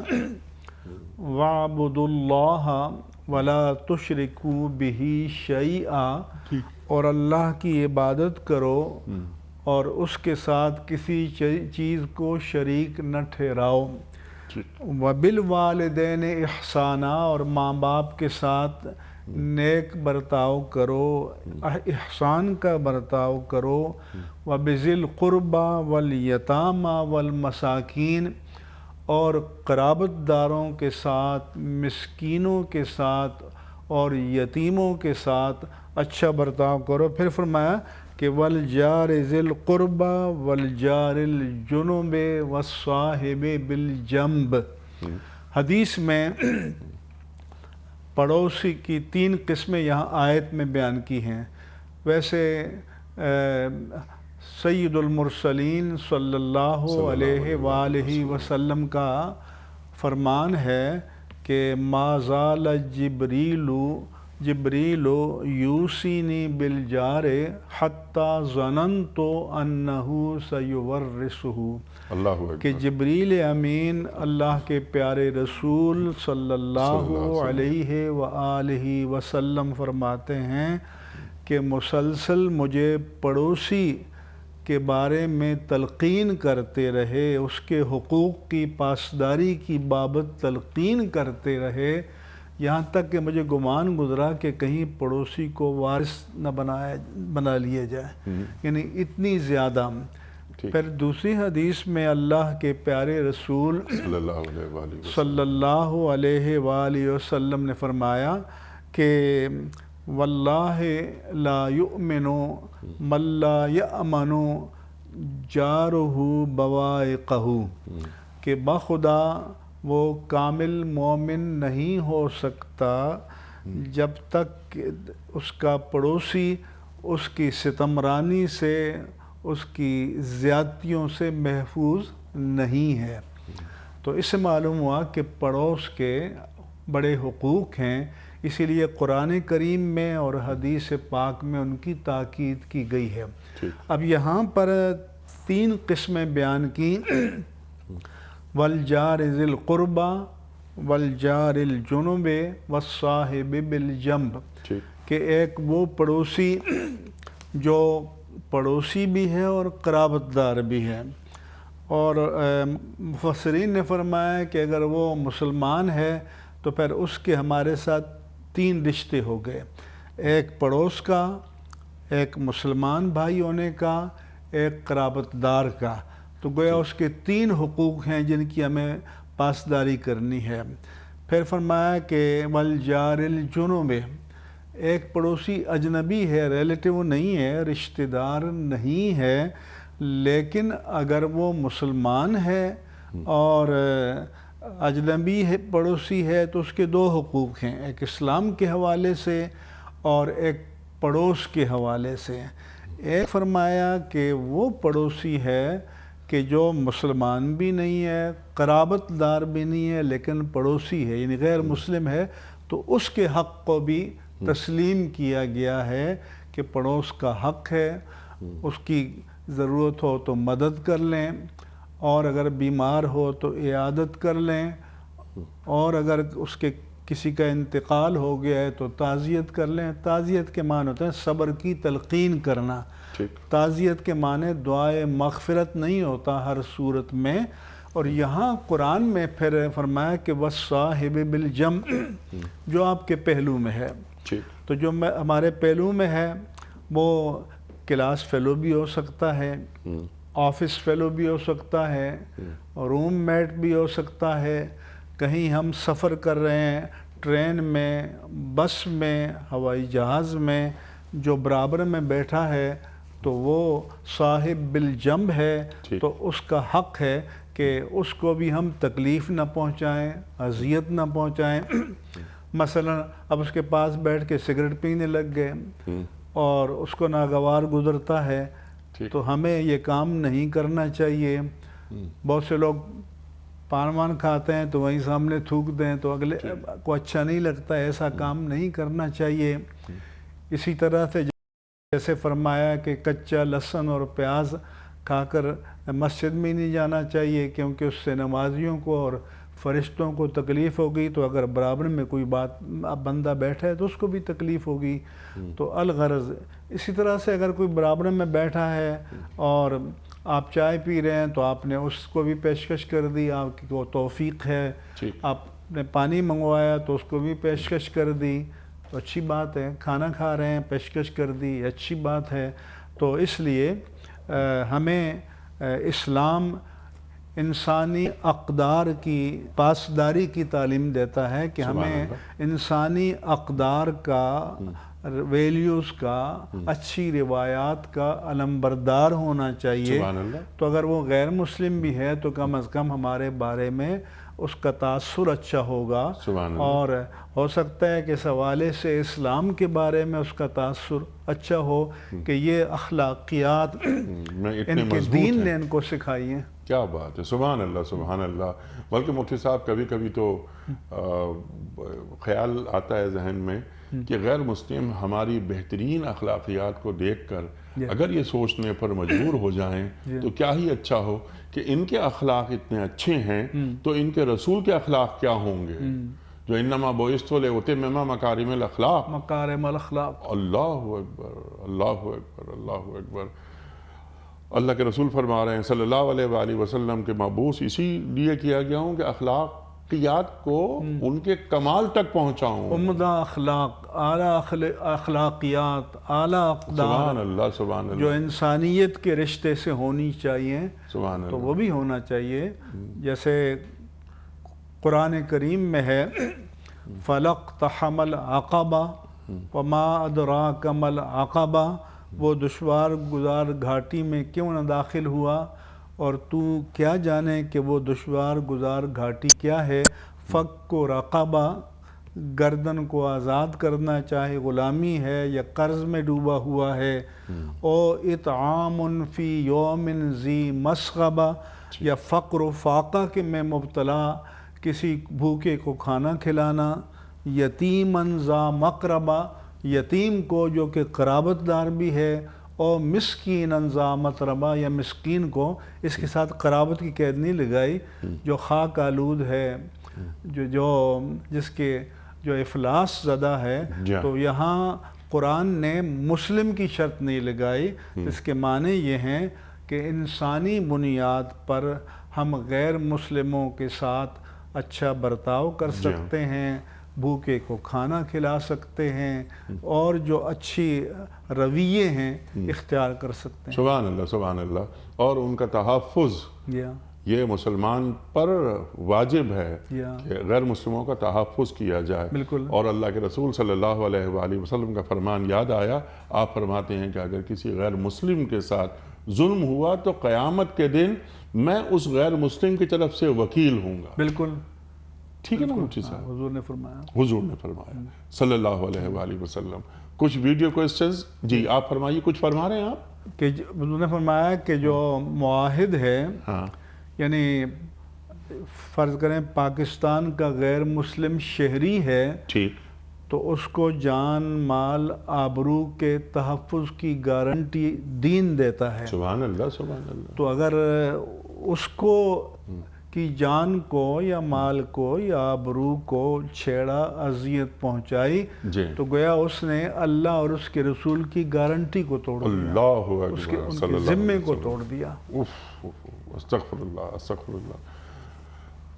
وَاعْبُدُوا اللَّهَ وَلَا تُشْرِكُوا بِهِ شَيْئًا، اور اللہ کی عبادت کرو اور اس کے ساتھ کسی چیز کو شریک نہ ٹھہراؤ۔ وَبِالْوَالِدَيْنِ احسانًا، اور ماں باپ کے ساتھ نیک برتاؤ کرو، احسان کا برتاؤ کرو۔ وَبِذِي الْقُرْبَى وَالْيَتَامَى وَالْمَسَاكِينِ، اور قرابت داروں کے ساتھ، مسکینوں کے ساتھ اور یتیموں کے ساتھ اچھا برتاؤ کرو۔ پھر فرمایا کہ وَالْجَارِ ذِي الْقُرْبَى وَالْجَارِ الْجُنُبِ وَالصَّاحِبِ بِالْجَنبِ۔ حدیث میں پڑوسی کی 3 قسمیں یہاں آیت میں بیان کی ہیں۔ ویسے سید المرسلین صلی اللہ علیہ وآلہ وسلم کا فرمان ہے کہ ما زال جبریل یوصینی بالجار حتی ظننت انہ سیورثہ، کہ جبریل امین اللہ کے پیارے رسول صلی اللہ علیہ وآلہ وسلم فرماتے ہیں کہ مسلسل مجھے پڑوسی کے بارے میں تلقین کرتے رہے، اس کے حقوق کی پاسداری کی بابت تلقین کرتے رہے، یہاں تک کہ مجھے گمان گزرا کہ کہیں پڑوسی کو وارث نہ بنا لیے جائے، یعنی اتنی زیادہ۔ پھر دوسری حدیث میں اللہ کے پیارے رسول صلی اللہ علیہ وآلہ وسلم نے فرمایا کہ واللہ لا یؤمن من لا یأمن جارہ بوائقہ، کہ بخدا وہ کامل مومن نہیں ہو سکتا جب تک اس کا پڑوسی اس کی ستمرانی سے، اس کی زیادتیوں سے محفوظ نہیں ہے۔ تو اس سے معلوم ہوا کہ پڑوس کے بڑے حقوق ہیں، اسی لیے قرآن کریم میں اور حدیث پاک میں ان کی تاکید کی گئی ہے۔ اب یہاں پر 3 قسمیں بیان کی، والجار ذی القربى والجار الجنب والصاحب بالجنب، کہ ایک وہ پڑوسی جو پڑوسی بھی ہے اور قرابت دار بھی ہے، اور مفسرین نے فرمایا کہ اگر وہ مسلمان ہے تو پھر اس کے ہمارے ساتھ 3 رشتے ہو گئے، ایک پڑوس کا، ایک مسلمان بھائی ہونے کا، ایک قرابت دار کا، تو گویا اس کے 3 حقوق ہیں جن کی ہمیں پاسداری کرنی ہے۔ پھر فرمایا کہ والجار الجنب، ایک پڑوسی اجنبی ہے، ریلیٹیو نہیں ہے، رشتہ دار نہیں ہے، لیکن اگر وہ مسلمان ہے اور اجنبی ہے پڑوسی ہے تو اس کے 2 حقوق ہیں، ایک اسلام کے حوالے سے اور ایک پڑوس کے حوالے سے۔ ایک فرمایا کہ وہ پڑوسی ہے کہ جو مسلمان بھی نہیں ہے، قرابت دار بھی نہیں ہے، لیکن پڑوسی ہے، یعنی غیر مسلم ہے، تو اس کے حق کو بھی تسلیم کیا گیا ہے کہ پڑوس کا حق ہے، اس کی ضرورت ہو تو مدد کر لیں، اور اگر بیمار ہو تو عیادت کر لیں، اور اگر اس کے کسی کا انتقال ہو گیا ہے تو تعزیت کر لیں۔ تعزیت کے معنی ہوتے ہیں صبر کی تلقین کرنا۔ تعزیت کے معنی دعائے مغفرت نہیں ہوتا ہر صورت میں۔ اور یہاں قرآن میں پھر فرمایا کہ وَالصَّاحِبِ بِالْجَنْبِ، جو آپ کے پہلو میں ہے۔ تو جو ہمارے پہلو میں ہے وہ کلاس فیلو بھی ہو سکتا ہے، آفس فیلو بھی ہو سکتا ہے، روم میٹ بھی ہو سکتا ہے، کہیں ہم سفر کر رہے ہیں ٹرین میں، بس میں، ہوائی جہاز میں، جو برابر میں بیٹھا ہے تو وہ صاحب بالجنب ہے، تو اس کا حق ہے کہ اس کو بھی ہم تکلیف نہ پہنچائیں، اذیت نہ پہنچائیں۔ مثلا اب اس کے پاس بیٹھ کے سگریٹ پینے لگ گئے اور اس کو ناگوار گزرتا ہے تو ہمیں یہ کام نہیں کرنا چاہیے۔ بہت سے لوگ پان وان کھاتے ہیں تو وہیں سامنے تھوک دیں تو اگلے کو اچھا نہیں لگتا، ایسا کام نہیں کرنا چاہیے۔ اسی طرح سے جیسے فرمایا کہ کچا لہسن اور پیاز کھا کر مسجد میں نہیں جانا چاہیے کیونکہ اس سے نمازیوں کو اور فرشتوں کو تکلیف ہوگی، تو اگر برابر میں کوئی بندہ بیٹھا ہے تو اس کو بھی تکلیف ہوگی۔ تو الغرض اسی طرح سے اگر کوئی برابر میں بیٹھا ہے اور آپ چائے پی رہے ہیں تو آپ نے اس کو بھی پیشکش کر دی، آپ کو توفیق ہے۔ آپ نے پانی منگوایا تو اس کو بھی پیشکش کر دی، تو اچھی بات ہے۔ کھانا کھا رہے ہیں، پیشکش کر دی، اچھی بات ہے۔ تو اس لیے ہمیں اسلام انسانی اقدار کی پاسداری کی تعلیم دیتا ہے کہ ہمیں انسانی اقدار کا، ویلیوز کا، اچھی روایات کا علمبردار ہونا چاہیے۔ تو اگر وہ غیر مسلم بھی ہے تو کم از کم ہمارے بارے میں اس کا تاثر اچھا ہوگا، اور ہو سکتا ہے کہ اس حوالے سے اسلام کے بارے میں اس کا تاثر اچھا ہو کہ یہ اخلاقیات ان کے دین نے ان کو سکھائی ہیں۔ کیا بات ہے، سبحان اللہ سبحان اللہ۔ بلکہ مفتی صاحب کبھی کبھی تو خیال آتا ہے ذہن میں کہ غیر مسلم ہماری بہترین اخلاقیات کو دیکھ کر اگر یہ سوچنے پر مجبور ہو جائیں تو کیا ہی اچھا ہو کہ ان کے اخلاق اتنے اچھے ہیں تو ان کے رسول کے اخلاق کیا ہوں گے، جو انما بعثت لأتمم مکارم الاخلاق۔ مکارم الاخلاق، اللہ اکبر اللہ اکبر اللہ اکبر۔ اللہ کے رسول فرما رہے ہیں صلی اللہ علیہ وآلہ وسلم کے مبعوث اسی لیے کیا گیا ہوں کہ اخلاقیات کو ان کے کمال تک پہنچاؤں۔ عمدہ اخلاق، اعلیٰ اخلاقیات، اعلیٰ اقدار، سبحان اللہ سبحان اللہ، جو انسانیت کے رشتے سے ہونی چاہیے سبحان تو اللہ۔ وہ بھی ہونا چاہیے۔ جیسے قرآن کریم میں ہے فَلَقْتَحَمَ الْعَقَبَةَ وَمَا أَدْرَاكَ مَا الْعَقَبَةُ، وہ دشوار گزار گھاٹی میں کیوں نہ داخل ہوا اور تو کیا جانے کہ وہ دشوار گزار گھاٹی کیا ہے۔ فَكُّ رَقَبَةٍ، گردن کو آزاد کرنا، چاہے غلامی ہے یا قرض میں ڈوبا ہوا ہے۔ او اطعام فی یوم ذی مسغبہ، یا فقر و فاقہ کے میں مبتلا کسی بھوکے کو کھانا کھلانا۔ یتیماً ذا مقربہ، یتیم کو جو کہ قرابت دار بھی ہے، اور مسکیناً ذا متربہ، یا مسکین کو، اس کے ساتھ قرابت کی قید نہیں لگائی، جو خاک آلود ہے، جس کے جو افلاس زدہ ہے۔ تو یہاں قرآن نے مسلم کی شرط نہیں لگائی، اس کے معنی یہ ہیں کہ انسانی بنیاد پر ہم غیر مسلموں کے ساتھ اچھا برتاؤ کر سکتے ہیں، بھوکے کو کھانا کھلا سکتے ہیں، اور جو اچھی رویے ہیں اختیار کر سکتے ہیں۔ سبحان اللہ سبحان اللہ۔ اور ان کا تحفظ یہ مسلمان پر واجب ہے کہ غیر مسلموں کا تحفظ کیا جائے۔ بالکل۔ اور اللہ کے رسول صلی اللہ علیہ وآلہ وسلم کا فرمان یاد آیا، آپ فرماتے ہیں کہ اگر کسی غیر مسلم کے ساتھ ظلم ہوا تو قیامت کے دن میں اس غیر مسلم کی طرف سے وکیل ہوں گا۔ بالکل ٹھیک ہے نا مفتی صاحب؟ حضور نے فرمایا، حضور نے فرمایا صلی اللہ علیہ وآلہ وسلم۔ کچھ ویڈیو کوئسچنز، جی آپ فرمائیے، کچھ فرما رہے ہیں آپ؟ کہ حضور نے فرمایا کہ جو معاہد ہے، یعنی فرض کریں پاکستان کا غیر مسلم شہری ہے، ٹھیک، تو اس کو جان مال آبرو کے تحفظ کی گارنٹی دین دیتا ہے۔ سبحان اللہ سبحان اللہ۔ تو اگر اس کو کی جان کو یا مال کو یا آبرو کو چھیڑا، اذیت پہنچائی، جی تو گویا اس نے اللہ اور اس کے رسول کی گارنٹی کو توڑ دیا، اللہ اس کے اکبر ان صلی کے اللہ ذمے علیہ کو وسلم. توڑ دیا. استغفر اللہ استغفر اللہ.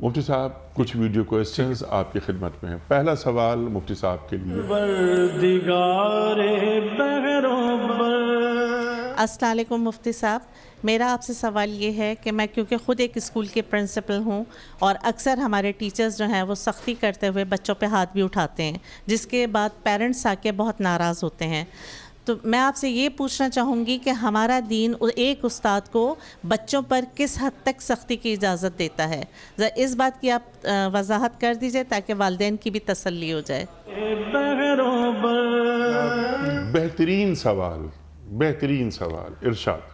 مفتی صاحب کچھ ویڈیو کوئسچنز آپ کی خدمت میں ہیں. پہلا سوال مفتی صاحب کے لیے. السلام علیکم مفتی صاحب، میرا آپ سے سوال یہ ہے کہ میں کیونکہ خود ایک اسکول کے پرنسپل ہوں اور اکثر ہمارے ٹیچرز جو ہیں وہ سختی کرتے ہوئے بچوں پہ ہاتھ بھی اٹھاتے ہیں، جس کے بعد پیرنٹس آ کے بہت ناراض ہوتے ہیں. تو میں آپ سے یہ پوچھنا چاہوں گی کہ ہمارا دین ایک استاد کو بچوں پر کس حد تک سختی کی اجازت دیتا ہے؟ ذرا اس بات کی آپ وضاحت کر دیجئے تاکہ والدین کی بھی تسلی ہو جائے. بہترین سوال، بہترین سوال، ارشاد.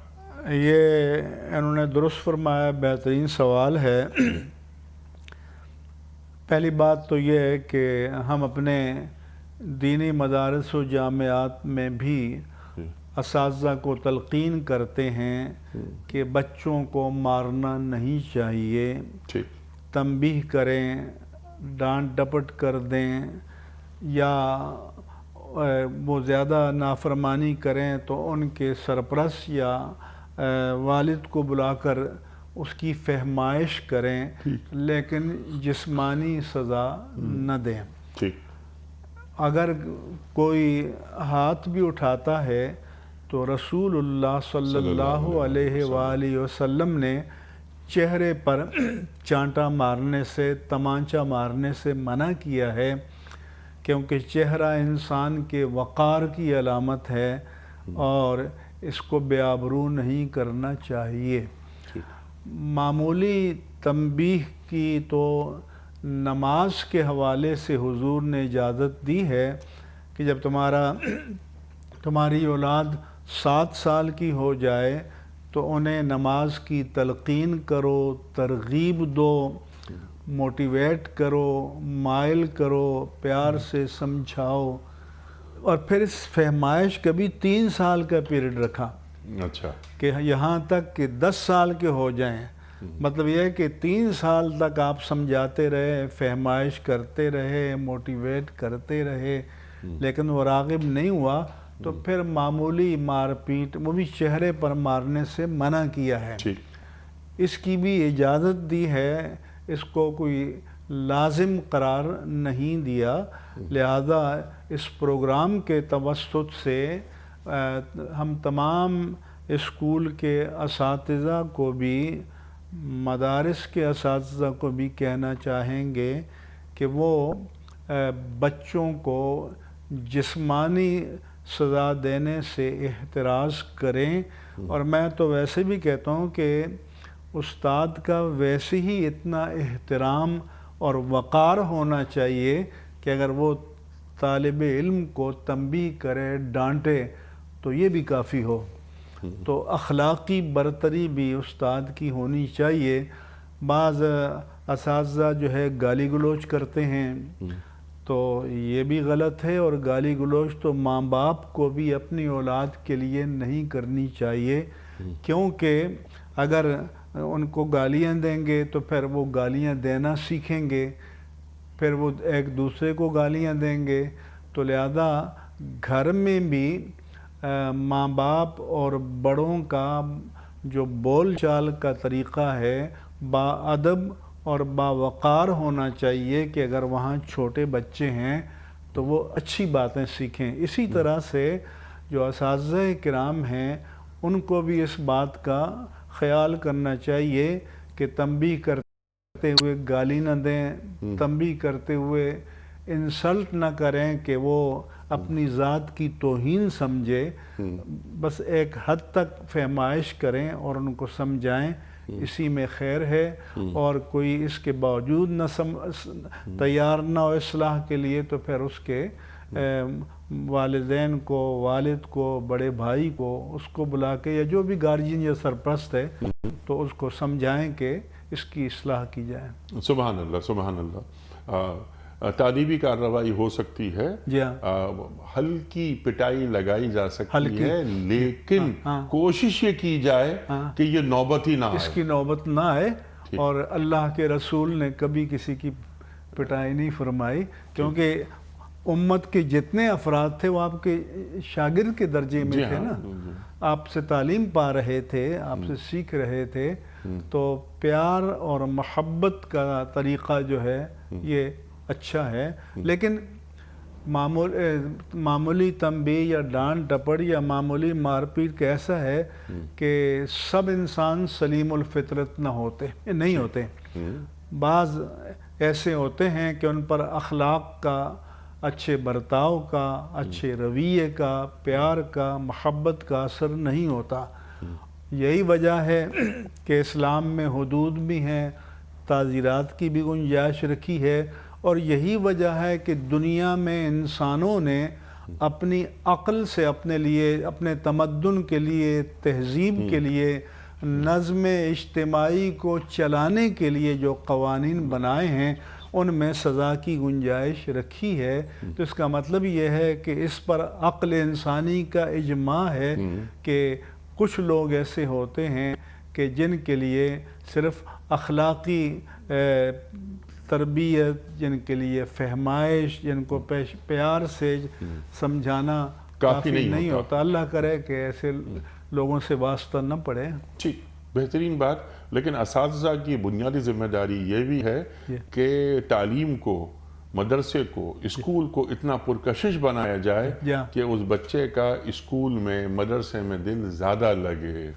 یہ انہوں نے درست فرمایا، بہترین سوال ہے. پہلی بات تو یہ ہے کہ ہم اپنے دینی مدارس و جامعات میں بھی اساتذہ کو تلقین کرتے ہیں کہ بچوں کو مارنا نہیں چاہیے، ٹھیک، تنبیہ کریں، ڈانٹ ڈپٹ کر دیں، یا وہ زیادہ نافرمانی کریں تو ان کے سرپرست یا والد کو بلا کر اس کی فہمائش کریں، لیکن جسمانی سزا نہ دیں. ٹھیک. اگر کوئی ہاتھ بھی اٹھاتا ہے تو رسول اللہ صلی اللہ علیہ وآلہ وسلم نے چہرے پر چانٹا مارنے سے، تمانچہ مارنے سے منع کیا ہے، کیونکہ چہرہ انسان کے وقار کی علامت ہے اور اس کو بے آبرو نہیں کرنا چاہیے. معمولی تنبیہ کی تو نماز کے حوالے سے حضور نے اجازت دی ہے کہ جب تمہاری اولاد 7 سال کی ہو جائے تو انہیں نماز کی تلقین کرو، ترغیب دو، موٹیویٹ کرو، مائل کرو، پیار سے سمجھاؤ. اور پھر اس فہمائش کا بھی 3 سال کا پیریڈ رکھا، اچھا، کہ یہاں تک کہ 10 سال کے ہو جائیں. مطلب یہ ہے کہ 3 سال تک آپ سمجھاتے رہے، فہمائش کرتے رہے، موٹیویٹ کرتے رہے، لیکن وہ راغب نہیں ہوا تو پھر معمولی مار پیٹ، وہ بھی چہرے پر مارنے سے منع کیا ہے. ٹھیک. اس کی بھی اجازت دی ہے، اس کو کوئی لازم قرار نہیں دیا. لہذا اس پروگرام کے توسط سے ہم تمام اسکول کے اساتذہ کو بھی، مدارس کے اساتذہ کو بھی کہنا چاہیں گے کہ وہ بچوں کو جسمانی سزا دینے سے احتراز کریں. اور میں تو ویسے بھی کہتا ہوں کہ استاد کا ویسے ہی اتنا احترام اور وقار ہونا چاہیے کہ اگر وہ طالب علم کو تنبیہ کرے، ڈانٹے تو یہ بھی کافی ہو. تو اخلاقی برتری بھی استاد کی ہونی چاہیے. بعض اساتذہ جو ہے گالی گلوچ کرتے ہیں تو یہ بھی غلط ہے، اور گالی گلوچ تو ماں باپ کو بھی اپنی اولاد کے لیے نہیں کرنی چاہیے، کیونکہ اگر ان کو گالیاں دیں گے تو پھر وہ گالیاں دینا سیکھیں گے، پھر وہ ایک دوسرے کو گالیاں دیں گے. تو لہذا گھر میں بھی ماں باپ اور بڑوں کا جو بول چال کا طریقہ ہے باادب اور باوقار ہونا چاہیے کہ اگر وہاں چھوٹے بچے ہیں تو وہ اچھی باتیں سیکھیں. اسی طرح سے جو اساتذہ کرام ہیں ان کو بھی اس بات کا خیال کرنا چاہیے کہ تنبیہ کرتے ہوئے گالی نہ دیں، تنبیہ کرتے ہوئے انسلٹ نہ کریں کہ وہ اپنی ذات کی توہین سمجھے. بس ایک حد تک فہمائش کریں اور ان کو سمجھائیں، اسی میں خیر ہے. اور کوئی اس کے باوجود نہ تیار نہ ہو اصلاح کے لیے تو پھر اس کے والدین کو، والد کو، بڑے بھائی کو، اس کو بلا کے، یا جو بھی گارجین یا سرپرست ہے تو اس کو سمجھائیں کہ اس کی اصلاح کی جائے. سبحان اللہ، سبحان اللہ. تعلیمی کارروائی ہو سکتی ہے، جی ہاں، ہلکی پٹائی لگائی جا سکتی ہے، لیکن کوشش یہ کی جائے کہ یہ نوبت ہی نہ آئے، اس کی نوبت نہ آئے. اور اللہ کے رسول نے کبھی کسی کی پٹائی نہیں فرمائی، کیونکہ امت کے جتنے افراد تھے وہ آپ کے شاگرد کے درجے میں تھے نا، آپ سے تعلیم پا رہے تھے، آپ سے سیکھ رہے تھے. تو پیار اور محبت کا طریقہ جو ہے یہ اچھا ہے. لیکن معمولی تنبیہ یا ڈانٹ ڈپٹ یا معمولی مار پیٹ کا ایسا ہے کہ سب انسان سلیم الفطرت نہیں ہوتے. بعض ایسے ہوتے ہیں کہ ان پر اخلاق کا، اچھے برتاؤ کا، اچھے رویے کا، پیار کا، محبت کا اثر نہیں ہوتا. یہی وجہ ہے کہ اسلام میں حدود بھی ہیں، تعزیرات کی بھی گنجائش رکھی ہے، اور یہی وجہ ہے کہ دنیا میں انسانوں نے اپنی عقل سے اپنے لیے، اپنے تمدن کے لیے، تہذیب کے لیے، نظم اجتماعی کو چلانے کے لیے جو قوانین بنائے ہیں ان میں سزا کی گنجائش رکھی ہے. تو اس کا مطلب یہ ہے کہ اس پر عقل انسانی کا اجماع ہے کہ کچھ لوگ ایسے ہوتے ہیں کہ جن کے لیے صرف اخلاقی تربیت، جن کے لیے فہمائش، جن کو پیار سے سمجھانا کافی نہیں ہوتا. اللہ کرے کہ ایسے لوگوں سے واسطہ نہ پڑے. ٹھیک، بہترین بات. لیکن اساتذہ کی بنیادی ذمہ داری یہ بھی ہے کہ تعلیم کو، مدرسے کو، اسکول کو اتنا پرکشش بنایا جائے کہ اس بچے کا اسکول میں، مدرسے میں دل زیادہ لگے،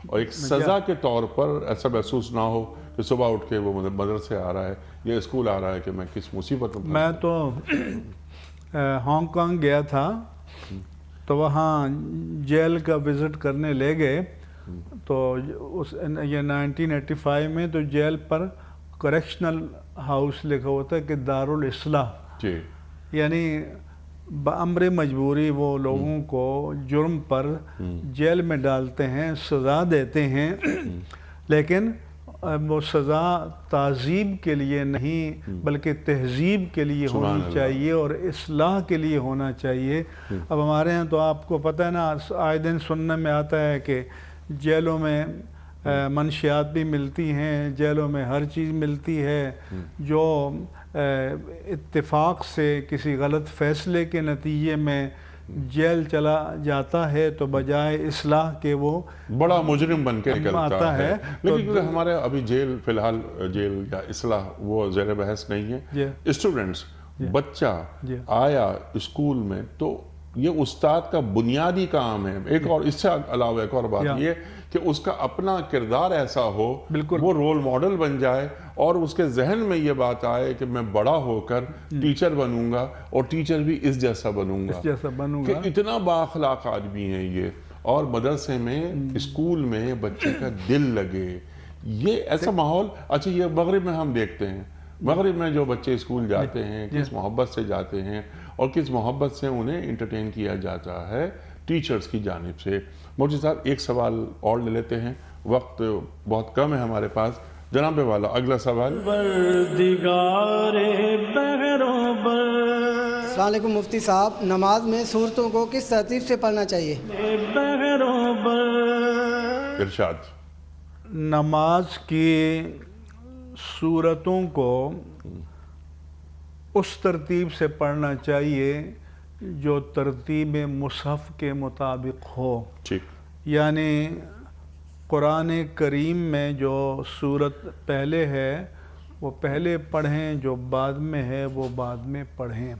اور ایک سزا کے طور پر ایسا محسوس نہ ہو کہ صبح اٹھ کے وہ مدرسے آ رہا ہے یا اسکول آ رہا ہے کہ میں کس مصیبت میں تو ہانگ کانگ گیا تھا تو وہاں جیل کا وزٹ کرنے لے گئے. تو یہ 1985 میں تو جیل پر کریکشنل ہاؤس لکھا ہوتا ہے کہ دارالاصلاح، یعنی بامر مجبوری وہ لوگوں کو جرم پر جیل میں ڈالتے ہیں، سزا دیتے ہیں، لیکن وہ سزا تعذیب کے لیے نہیں بلکہ تہذیب کے لیے ہونی چاہیے اور اصلاح کے لیے ہونا چاہیے. اب ہمارے ہیں تو آپ کو پتہ ہے نا، آئے دن سننے میں آتا ہے کہ جیلوں میں منشیات بھی ملتی ہیں، جیلوں میں ہر چیز ملتی ہے. جو اتفاق سے کسی غلط فیصلے کے نتیجے میں جیل چلا جاتا ہے تو بجائے اصلاح کے وہ بڑا مجرم بن کے نکلتا ہے. لیکن ہمارے ابھی جیل، فی الحال جیل یا اصلاح وہ زیر بحث نہیں ہے. اسٹوڈنٹس، بچہ آیا اسکول میں تو یہ استاد کا بنیادی کام ہے. ایک اور اس سے علاوہ ایک اور بات یہ کہ اس کا اپنا کردار ایسا ہو، وہ رول ماڈل بن جائے اور اس کے ذہن میں یہ بات آئے کہ میں بڑا ہو کر ٹیچر بنوں گا اور ٹیچر بھی اس جیسا بنوں گا، کہ اتنا بااخلاق آدمی ہے یہ. اور مدرسے میں، اسکول میں بچے کا دل لگے، یہ ایسا ماحول. اچھا، یہ مغرب میں ہم دیکھتے ہیں، مغرب میں جو بچے اسکول جاتے ہیں کس محبت سے جاتے ہیں اور کس محبت سے انہیں انٹرٹین کیا جاتا ہے ٹیچرز کی جانب سے. مرشد صاحب، ایک سوال اور لے لیتے ہیں، وقت بہت کم ہے ہمارے پاس. جناب والا اگلا سوال. السلام علیکم مفتی صاحب، نماز میں سورتوں کو کس ترتیب سے پڑھنا چاہیے؟ ارشاد. نماز کی سورتوں کو اس ترتیب سے پڑھنا چاہیے جو ترتیب مصحف کے مطابق ہو. یعنی قرآن کریم میں جو سورت پہلے ہے وہ پہلے پڑھیں، جو بعد میں ہے وہ بعد میں پڑھیں.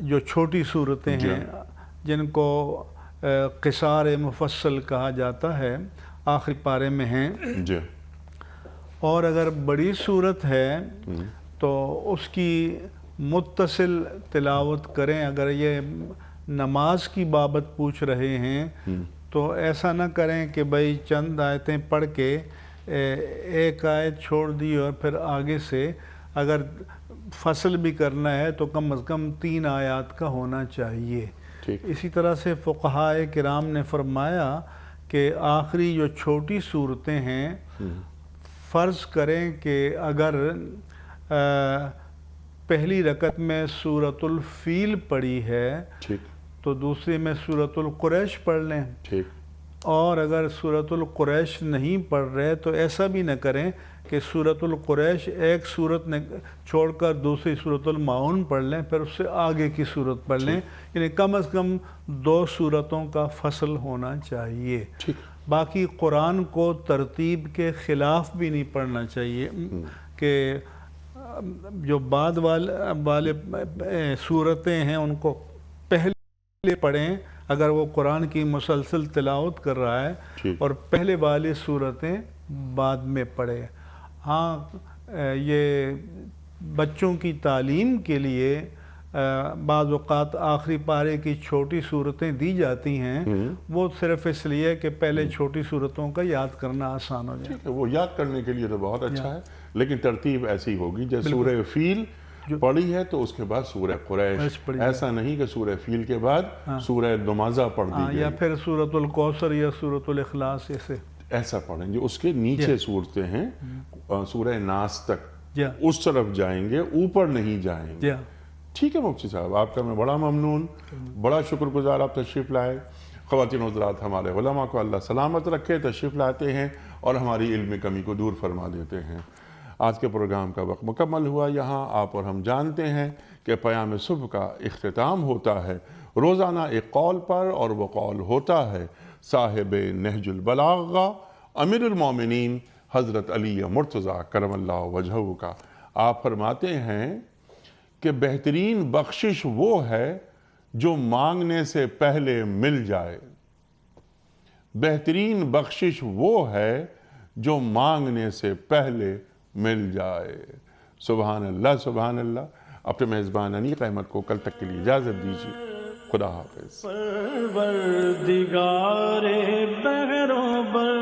جو چھوٹی صورتیں ہیں جن کو قصار مفصل کہا جاتا ہے، آخری پارے میں ہیں. اور اگر بڑی صورت ہے تو اس کی متصل تلاوت کریں. اگر یہ نماز کی بابت پوچھ رہے ہیں تو ایسا نہ کریں کہ بھائی چند آیتیں پڑھ کے ایک آیت چھوڑ دی اور پھر آگے سے. اگر فصل بھی کرنا ہے تو کم از کم 3 آیات کا ہونا چاہیے. اسی طرح سے فقہائے کرام نے فرمایا کہ آخری جو چھوٹی صورتیں ہیں، فرض کریں کہ اگر پہلی رکعت میں سورۃ الفیل پڑھی ہے ٹھیک تو دوسری میں سورۃ القریش پڑھ لیں، ٹھیک اور اگر سورۃ القریش نہیں پڑھ رہے تو ایسا بھی نہ کریں کہ سورۃ القریش ایک سورت چھوڑ کر دوسری سورۃ المعون پڑھ لیں، پھر اس سے آگے کی سورت پڑھ لیں، یعنی کم از کم 2 سورتوں کا فصل ہونا چاہیے۔ ٹھیک باقی قرآن کو ترتیب کے خلاف بھی نہیں پڑھنا چاہیے کہ جو بعد والے صورتیں ہیں ان کو پہلے پڑھیں اگر وہ قرآن کی مسلسل تلاوت کر رہا ہے، اور پہلے والی صورتیں بعد میں پڑھے۔ ہاں یہ بچوں کی تعلیم کے لیے بعض اوقات آخری پارے کی چھوٹی صورتیں دی جاتی ہیں، وہ صرف اس لیے کہ پہلے چھوٹی صورتوں کا یاد کرنا آسان ہو جائے۔ وہ یاد کرنے کے لیے تو بہت اچھا ہے، لیکن ترتیب ایسی ہوگی جیسے سورہ فیل پڑھی ہے تو اس کے بعد سورہ قریش، ایسا نہیں کہ سورہ فیل کے بعد سورہ دمازہ پڑھ دی گئی یا پھر سورۃ الکوثر یا سورۃ الاخلاص ایسا پڑھیں گے۔ اس کے نیچے صورتیں ہیں سورہ ناس تک، اس طرف جائیں گے، اوپر نہیں جائیں گے۔ ٹھیک ہے مفتی صاحب، آپ کا میں بڑا ممنون، بڑا شکر گزار آپ تشریف لائے۔ خواتین و حضرات، ہمارے علماء کو اللہ سلامت رکھے، تشریف لاتے ہیں اور ہماری علمی کمی کو دور فرما دیتے ہیں۔ آج کے پروگرام کا وقت مکمل ہوا یہاں۔ آپ اور ہم جانتے ہیں کہ پیام صبح کا اختتام ہوتا ہے روزانہ ایک قول پر، اور وہ قول ہوتا ہے صاحب نہج البلاغہ امیر المومنین حضرت علی مرتضیٰ کرم اللہ وجہہ کا۔ آپ فرماتے ہیں کہ بہترین بخشش وہ ہے جو مانگنے سے پہلے مل جائے، بہترین بخشش وہ ہے جو مانگنے سے پہلے مل جائے۔ سبحان اللہ سبحان اللہ۔ اپنے میزبان انیق احمد کو کل تک کے لیے اجازت دیجیے۔ خدا حافظ۔ پروردگار بحر و بر